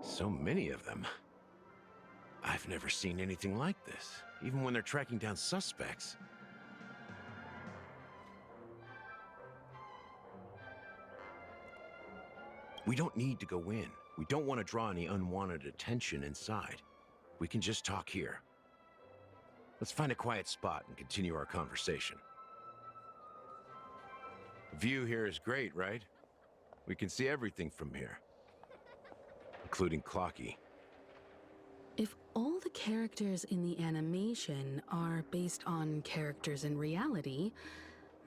So many of them. I've never seen anything like this, even when they're tracking down suspects. We don't need to go in. We don't want to draw any unwanted attention inside. We can just talk here. Let's find a quiet spot and continue our conversation. The view here is great, right? We can see everything from here, including Clocky. If all the characters in the animation are based on characters in reality,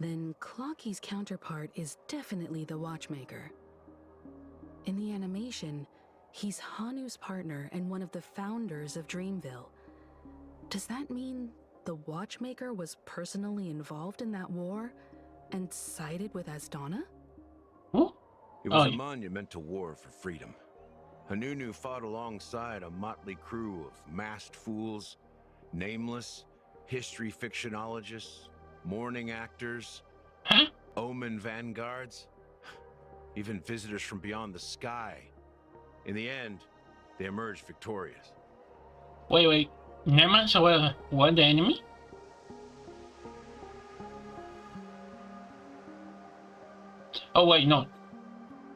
then Clocky's counterpart is definitely the Watchmaker. In the animation, he's Hanu's partner and one of the founders of Dreamville. Does that mean the Watchmaker was personally involved in that war and sided with Asdana? Huh? It was a monument to war for freedom. Hanunu fought alongside a motley crew of masked fools, nameless, history fictionologists, mourning actors, Huh? omen vanguards, even visitors from beyond the sky. In the end, they emerged victorious. Wait. Nemans were the enemy? Oh wait, no.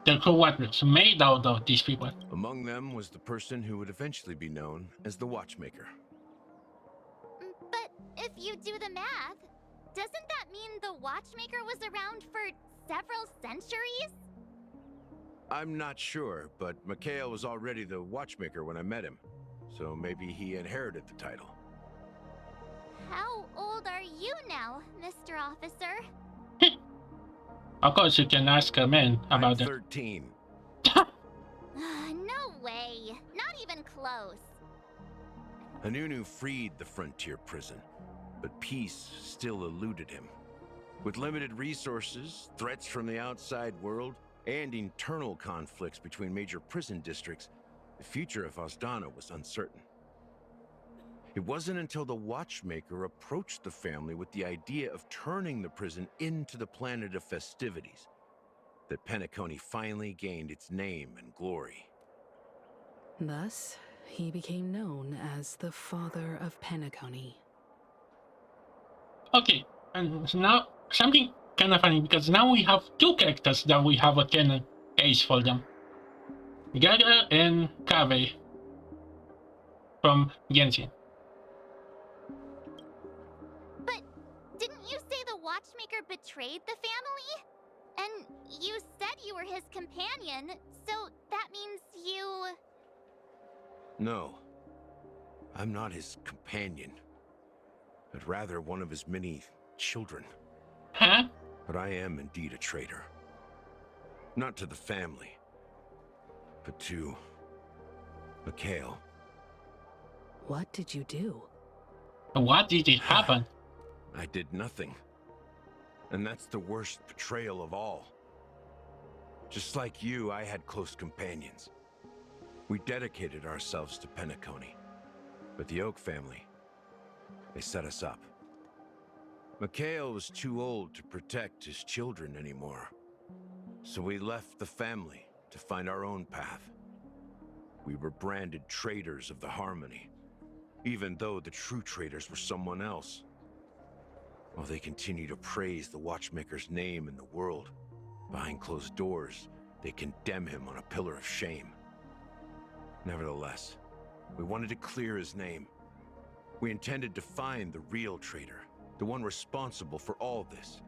The crew was made out of these people. Among them was the person who would eventually be known as the Watchmaker. But if you do the math, doesn't that mean the Watchmaker was around for several centuries? I'm not sure, but Mikhail was already the Watchmaker when I met him, so maybe he inherited the title. How old are you now, Mr. Officer? Of course, you can ask a man I'm about that. 13. No way. Not even close. Hanunu freed the frontier prison, but peace still eluded him. With limited resources, threats from the outside world, and internal conflicts between major prison districts, the future of Asdana was uncertain. It wasn't until the Watchmaker approached the family with the idea of turning the prison into the planet of festivities that Penacony finally gained its name and glory. Thus, he became known as the Father of Penacony. Okay, and so now something kind of funny because now we have two characters that we have a canon age for them. Gaga and Kave from Genshin. But didn't you say the Watchmaker betrayed the family? And you said you were his companion, so that means you... No, I'm not his companion, but rather one of his many children. Huh? But I am indeed a traitor. Not to the family, but to Mikhail. What did you do? What did it happen? I did nothing. And that's the worst betrayal of all. Just like you, I had close companions. We dedicated ourselves to Penacony. But the Oak family, they set us up. Mikhail was too old to protect his children anymore. So we left the family to find our own path. We were branded traitors of the Harmony, even though the true traitors were someone else. While they continue to praise the Watchmaker's name in the world, behind closed doors, they condemn him on a pillar of shame. Nevertheless, we wanted to clear his name. We intended to find the real traitor, the one responsible for all this,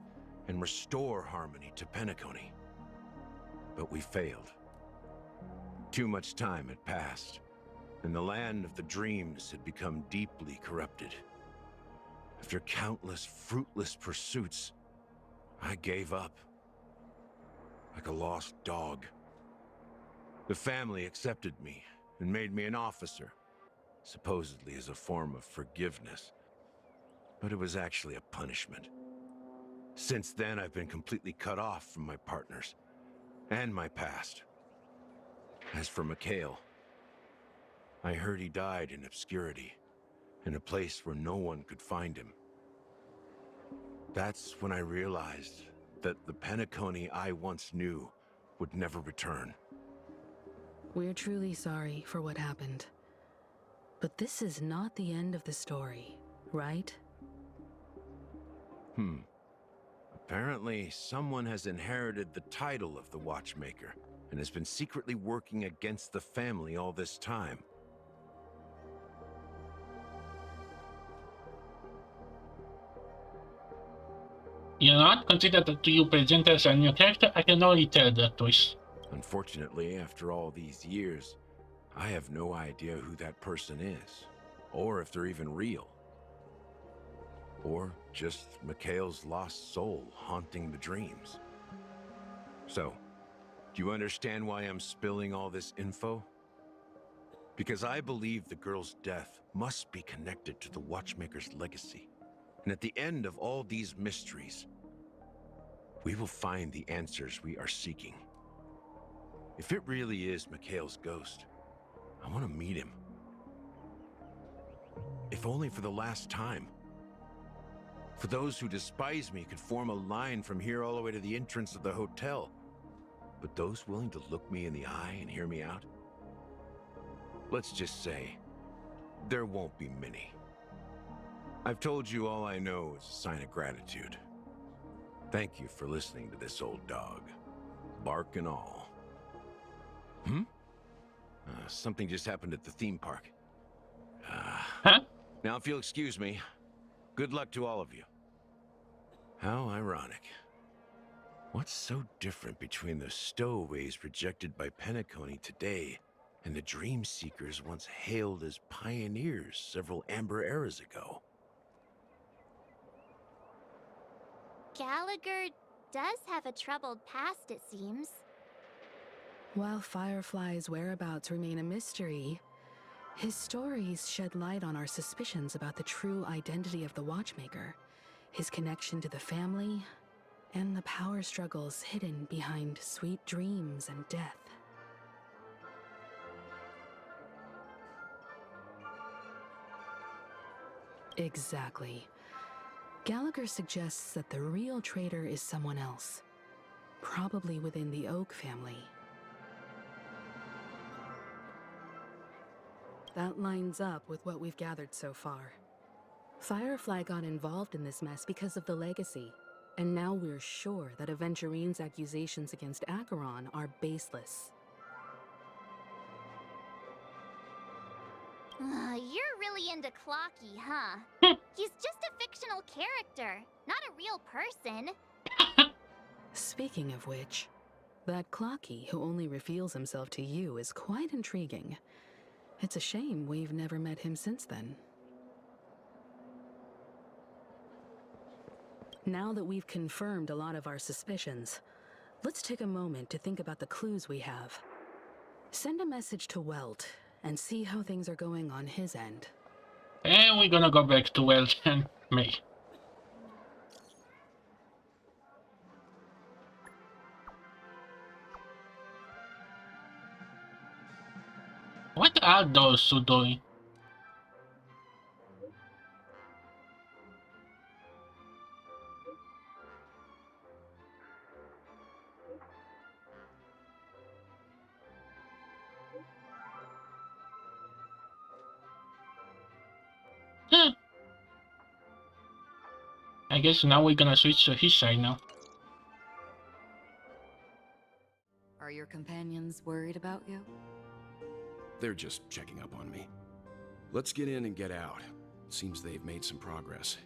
and restore harmony to Penacony. But we failed. Too much time had passed, and the land of the dreams had become deeply corrupted. After countless fruitless pursuits, I gave up. Like a lost dog. The family accepted me and made me an officer, supposedly as a form of forgiveness. But it was actually a punishment. Since then, I've been completely cut off from my partners and my past. As for Mikhail, I heard he died in obscurity, in a place where no one could find him. That's when I realized that the Penacony I once knew would never return. We're truly sorry for what happened. But this is not the end of the story, right? Apparently, someone has inherited the title of the Watchmaker and has been secretly working against the family all this time. You know what? Consider that you present as a new character, I can only tell the twist. Unfortunately, after all these years, I have no idea who that person is, or if they're even real. Or just Mikhail's lost soul haunting the dreams. So, do you understand why I'm spilling all this info? Because I believe the girl's death must be connected to the Watchmaker's legacy. And at the end of all these mysteries, we will find the answers we are seeking. If it really is Mikhail's ghost, I want to meet him. If only for the last time. For those who despise me could form a line from here all the way to the entrance of the hotel. But those willing to look me in the eye and hear me out? Let's just say, there won't be many. I've told you all I know is a sign of gratitude. Thank you for listening to this old dog. Bark and all. Something just happened at the theme park. Huh? Now if you'll excuse me, good luck to all of you. How ironic. What's so different between the stowaways projected by Penacony today and the dream seekers once hailed as pioneers several amber eras ago? Gallagher does have a troubled past, it seems. While Firefly's whereabouts remain a mystery, his stories shed light on our suspicions about the true identity of the Watchmaker, his connection to the family, and the power struggles hidden behind sweet dreams and death. Exactly. Gallagher suggests that the real traitor is someone else, probably within the Oak family. That lines up with what we've gathered so far. Firefly got involved in this mess because of the legacy, and now we're sure that Aventurine's accusations against Acheron are baseless. You're really into Clocky, huh? He's just a fictional character, not a real person. Speaking of which, that Clocky who only reveals himself to you is quite intriguing. It's a shame we've never met him since then. Now that we've confirmed a lot of our suspicions, let's take a moment to think about the clues we have. Send a message to Welt and see how things are going on his end. And we're gonna go back to Welt and Mei. What are those two doing? Huh. I guess now we're gonna switch to his side now. Are your companions worried about you? They're just checking up on me. Let's get in and get out. Seems they've made some progress.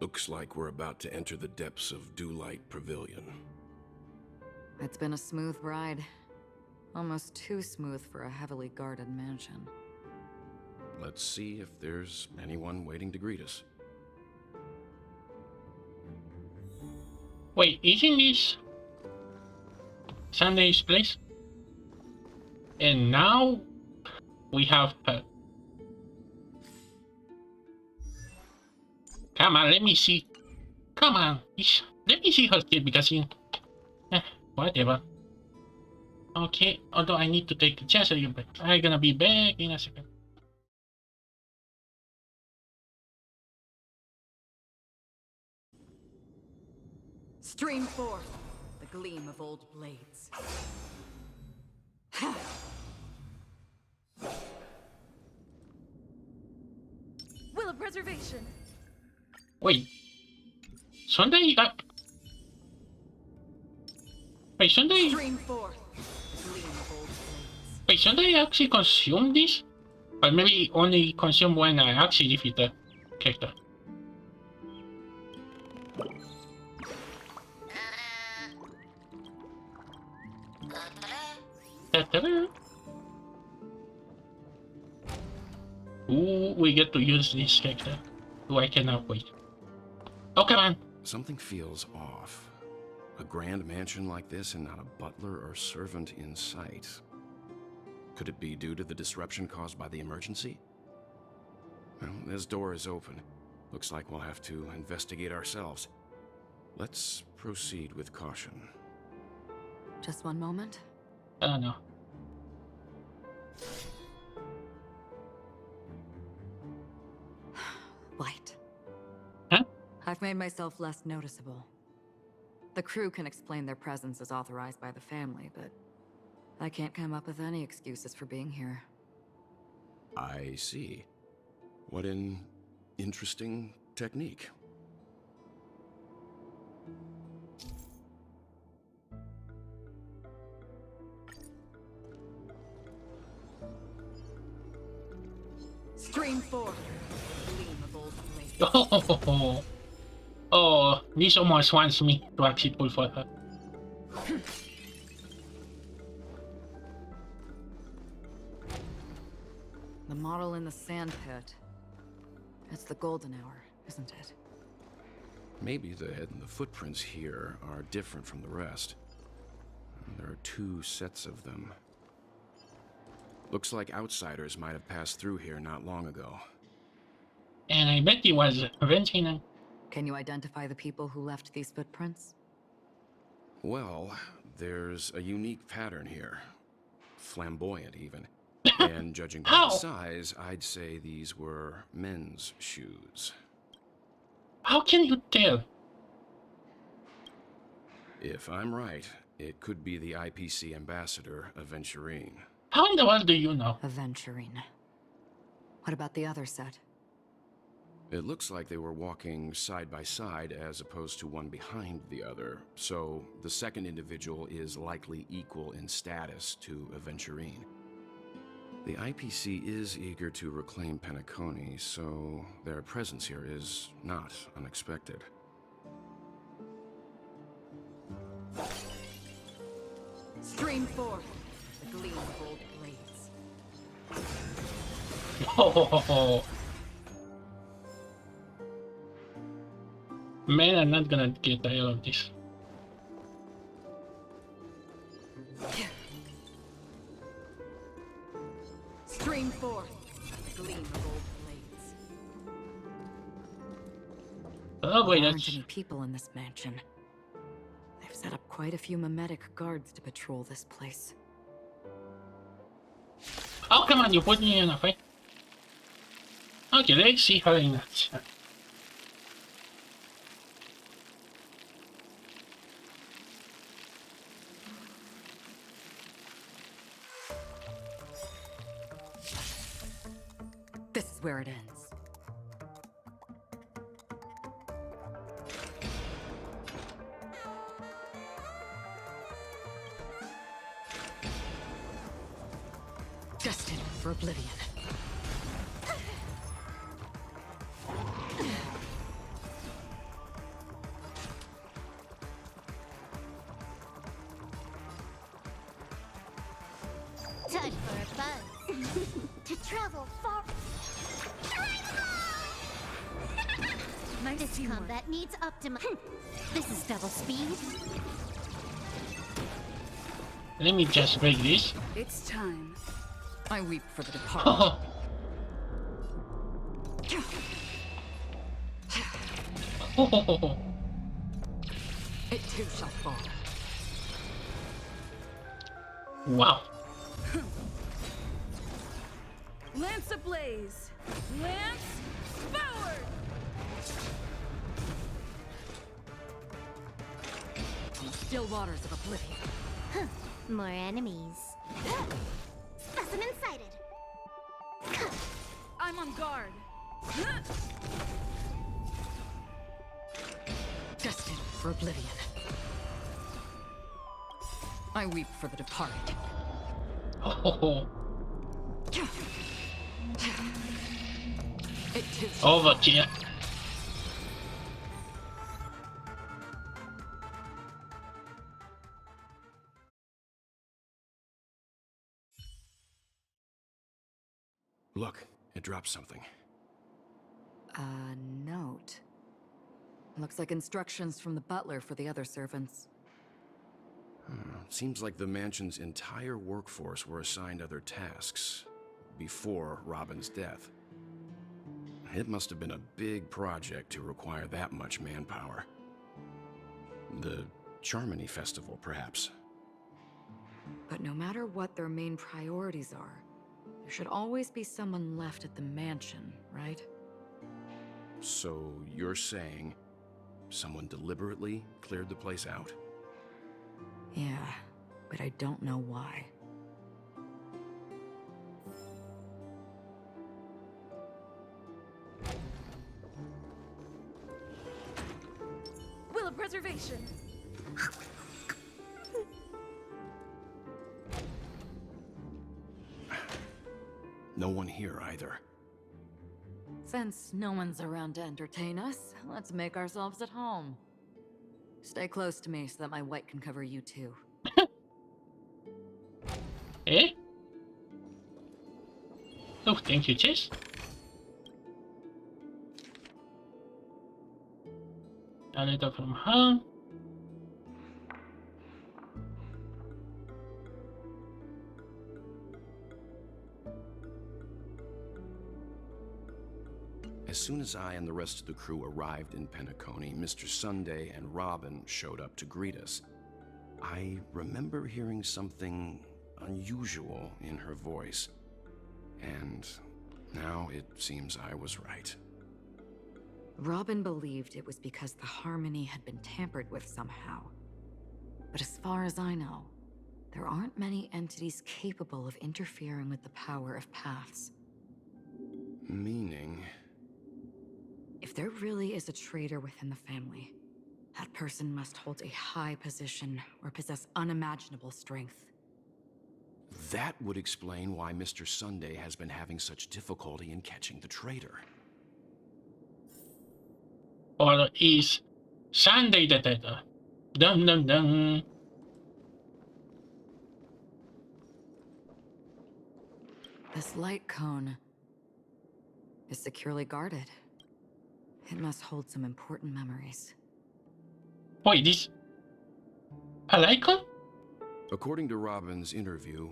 Looks like we're about to enter the depths of Dewlight Pavilion. It's been a smooth ride. Almost too smooth for a heavily guarded mansion. Let's see if there's anyone waiting to greet us. Wait, isn't this Sunday's place? And now we have her. Come on, let me see. Come on, let me see her kid because whatever. Okay, although I need to take just a little bit. I'm gonna be back in a second. Stream forth the gleam of old blades. Self-preservation. Wait. Sunday? Wait, Sunday? Stream forth. Gleam of old blades. Wait, Sunday actually consume this? Or maybe only consume when I actually defeat the character. Ooh, we get to use this character. Ooh, I cannot wait. Oh, come on. Something feels off. A grand mansion like this and not a butler or servant in sight. Could it be due to the disruption caused by the emergency? Well, this door is open. Looks like we'll have to investigate ourselves. Let's proceed with caution. Just one moment. I don't know. Light. Huh? I've made myself less noticeable. The crew can explain their presence as authorized by the family, but I can't come up with any excuses for being here. I see. What an interesting technique. Stream forth. Gleam of old blades. Oh, this almost wants me to actually pull for her. The model in the sand pit. It's the golden hour, isn't it? Maybe the head and the footprints here are different from the rest. There are 2 sets of them. Looks like outsiders might have passed through here not long ago. And I bet he was avenging. Can you identify the people who left these footprints? Well, there's a unique pattern here. Flamboyant, even. And judging by How? the size, I'd say these were men's shoes. How can you tell? If I'm right, it could be the IPC ambassador, Aventurine. How in the world do you know? Aventurine. What about the other set? It looks like they were walking side by side as opposed to one behind the other, so the second individual is likely equal in status to Aventurine. The IPC is eager to reclaim Penacony, so their presence here is not unexpected. Stream forth. The gleam of old blades. Oh, man, I'm not gonna get tired of this. Stream forth. The gleam of old blades. Oh wait, There aren't that's... any people in this mansion. They've set up quite a few mimetic guards to patrol this place. Oh, come on, you put me in a fight. Okay, let's see her in that. This is where it ends. Destined for oblivion. Time for a buzz. To travel far. Nice This teamwork. combat needs This is double speed. Let me just break this. It's time. I weep for the departed. Oh. It too shall fall. Wow. Lance ablaze. Lance forward. Still waters of oblivion. More enemies. Specimen sighted. I'm on guard. Destined for oblivion. I weep for the departed. Oh, It is overkill. Look, it dropped something. a note. Looks like instructions from the butler for the other servants. Seems like the mansion's entire workforce were assigned other tasks before Robin's death. It must have been a big project to require that much manpower. The Charmony Festival, perhaps. But no matter what their main priorities are, there should always be someone left at the mansion, right? So you're saying someone deliberately cleared the place out? Yeah, but I don't know why. Will of preservation. No one here either. Since no one's around to entertain us, let's make ourselves at home. Stay close to me so that my white can cover you too. Eh? Oh, thank you, Chase. A letter from her. As soon as I and the rest of the crew arrived in Penacony, Mr. Sunday and Robin showed up to greet us. I remember hearing something unusual in her voice, and now it seems I was right. Robin believed it was because the harmony had been tampered with somehow. But as far as I know, there aren't many entities capable of interfering with the power of paths. Meaning? If there really is a traitor within the family, that person must hold a high position or possess unimaginable strength. That would explain why Mr. Sunday has been having such difficulty in catching the traitor. Or is Sunday the traitor? Dum dum dum. This light cone is securely guarded. It must hold some important memories. Wait, this a icon? According to Robin's interview,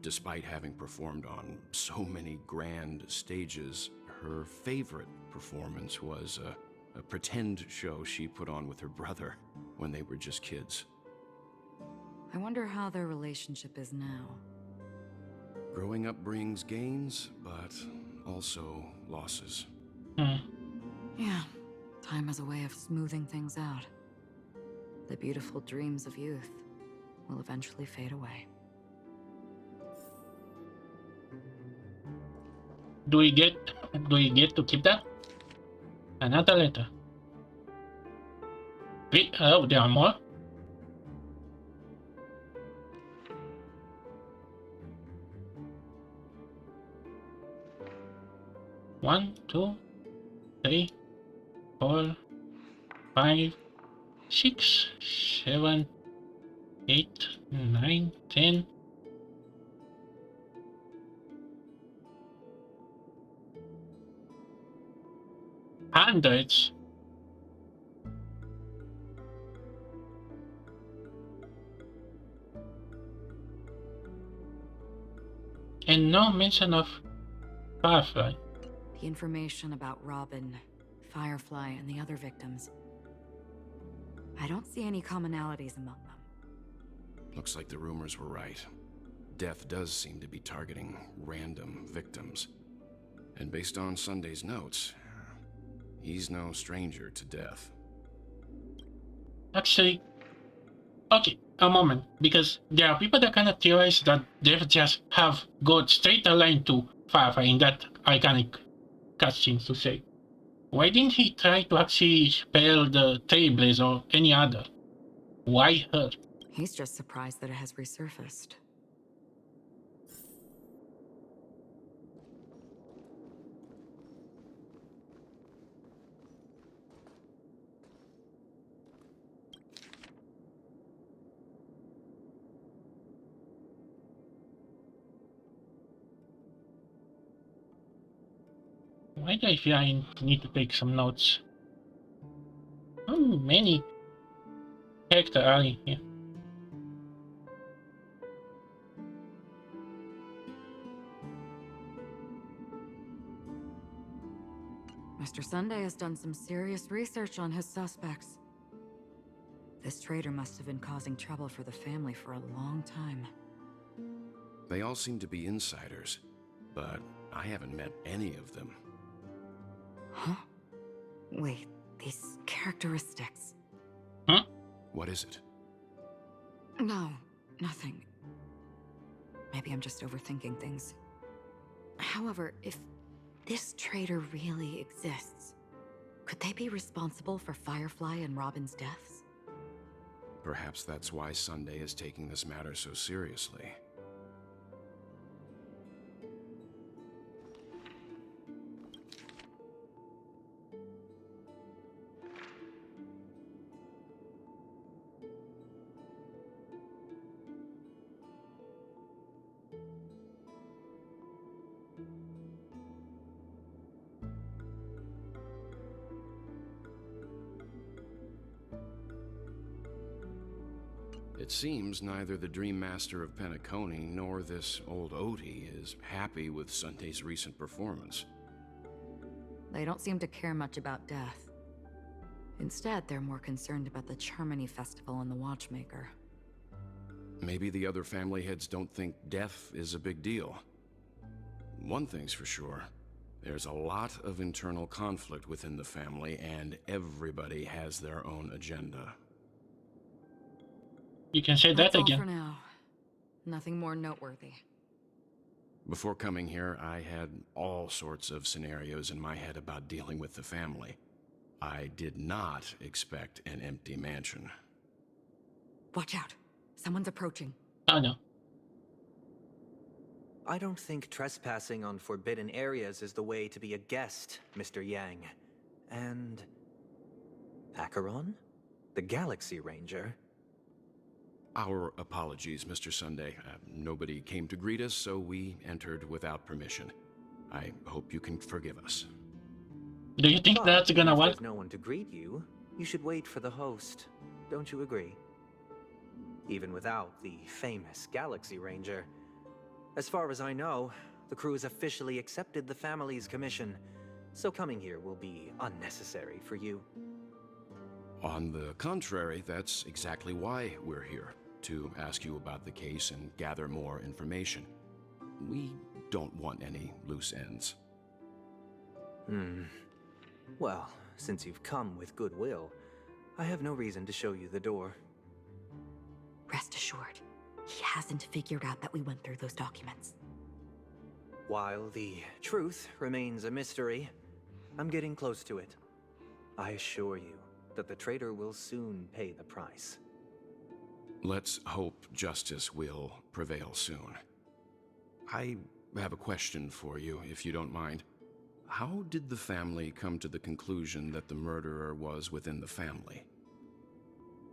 despite having performed on so many grand stages, her favorite performance was a pretend show she put on with her brother when they were just kids. I wonder how their relationship is now. Growing up brings gains, but also losses. Yeah, time has a way of smoothing things out. The beautiful dreams of youth will eventually fade away. Do we get to keep that? Another letter. Wait, oh, there are more. One, 2, 3, 4, 5, 6, 7, 8, 9, 10. Hundreds. And no mention of Firefly. The information about Robin, Firefly, and the other victims. I don't see any commonalities among them. Looks like the rumors were right. Death does seem to be targeting random victims. And based on Sunday's notes, he's no stranger to death. Actually, okay, a moment, because there are people that kind of theorize that they just have gone straight aligned to Firefly in that iconic cutscenes to say. Why didn't he try to actually spell the Trailblaze or any other? Why her? He's just surprised that it has resurfaced. Why do I feel I need to take some notes? How many characters are in here? Mr. Sunday has done some serious research on his suspects. This traitor must have been causing trouble for the family for a long time. They all seem to be insiders, but I haven't met any of them. Huh? Wait, these characteristics. Huh? What is it? No, nothing. Maybe I'm just overthinking things. However, if this traitor really exists, could they be responsible for Firefly and Robin's deaths? Perhaps that's why Sunday is taking this matter so seriously. It seems neither the Dream Master of Penacony nor this old Odie is happy with Sunday's recent performance. They don't seem to care much about death. Instead, they're more concerned about the Charmony Festival and the Watchmaker. Maybe the other family heads don't think death is a big deal. One thing's for sure. There's a lot of internal conflict within the family, and everybody has their own agenda. You can say That's that all again. for now. Nothing more noteworthy. Before coming here, I had all sorts of scenarios in my head about dealing with the family. I did not expect an empty mansion. Watch out. Someone's approaching. Oh no. I don't think trespassing on forbidden areas is the way to be a guest, Mr. Yang. And... Acheron? The Galaxy Ranger? Our apologies, Mr. Sunday. Nobody came to greet us, so we entered without permission. I hope you can forgive us. Do you think But that's gonna if work? there's no one to greet you, you should wait for the host. Don't you agree? Even without the famous Galaxy Ranger. As far as I know, the crew has officially accepted the family's commission, so coming here will be unnecessary for you. On the contrary, that's exactly why we're here, to ask you about the case and gather more information. We don't want any loose ends. Well, since you've come with goodwill, I have no reason to show you the door. Rest assured, he hasn't figured out that we went through those documents. While the truth remains a mystery, I'm getting close to it. I assure you that the traitor will soon pay the price. Let's hope justice will prevail soon. I have a question for you, if you don't mind. How did the family come to the conclusion that the murderer was within the family?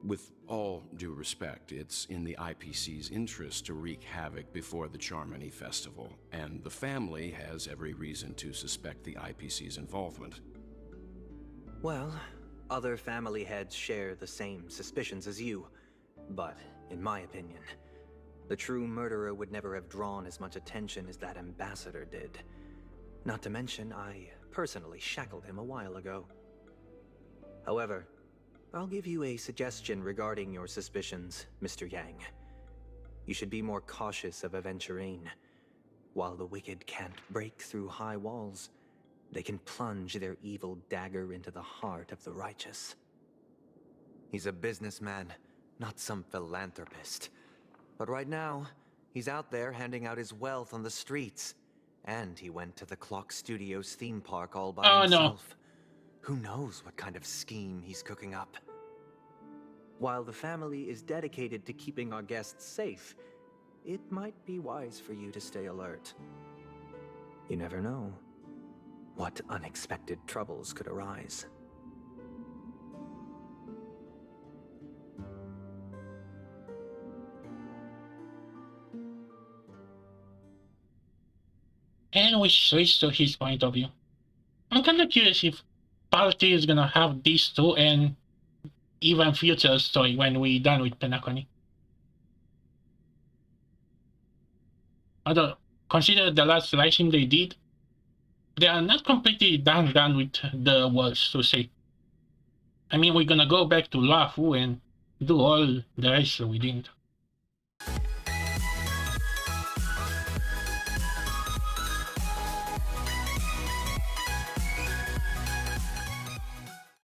With all due respect, it's in the IPC's interest to wreak havoc before the Charmony Festival, and the family has every reason to suspect the IPC's involvement. Well, other family heads share the same suspicions as you, but in my opinion, the true murderer would never have drawn as much attention as that ambassador did. Not to mention, I personally shackled him a while ago. However, I'll give you a suggestion regarding your suspicions, Mr. Yang. You should be more cautious of Aventurine. While the wicked can't break through high walls, they can plunge their evil dagger into the heart of the righteous. He's a businessman, not some philanthropist. But right now, he's out there handing out his wealth on the streets. And he went to the Clock Studios theme park all by Oh no. himself. Who knows what kind of scheme he's cooking up? While the family is dedicated to keeping our guests safe, it might be wise for you to stay alert. You never know what unexpected troubles could arise. And we switch to his point of view. I'm kind of curious if Party is gonna have these two and even future story when we're done with Penacony. Although, consider the last live stream they did, they are not completely done with the worlds, to say. I mean, we're gonna go back to Lafu and do all the rest we didn't.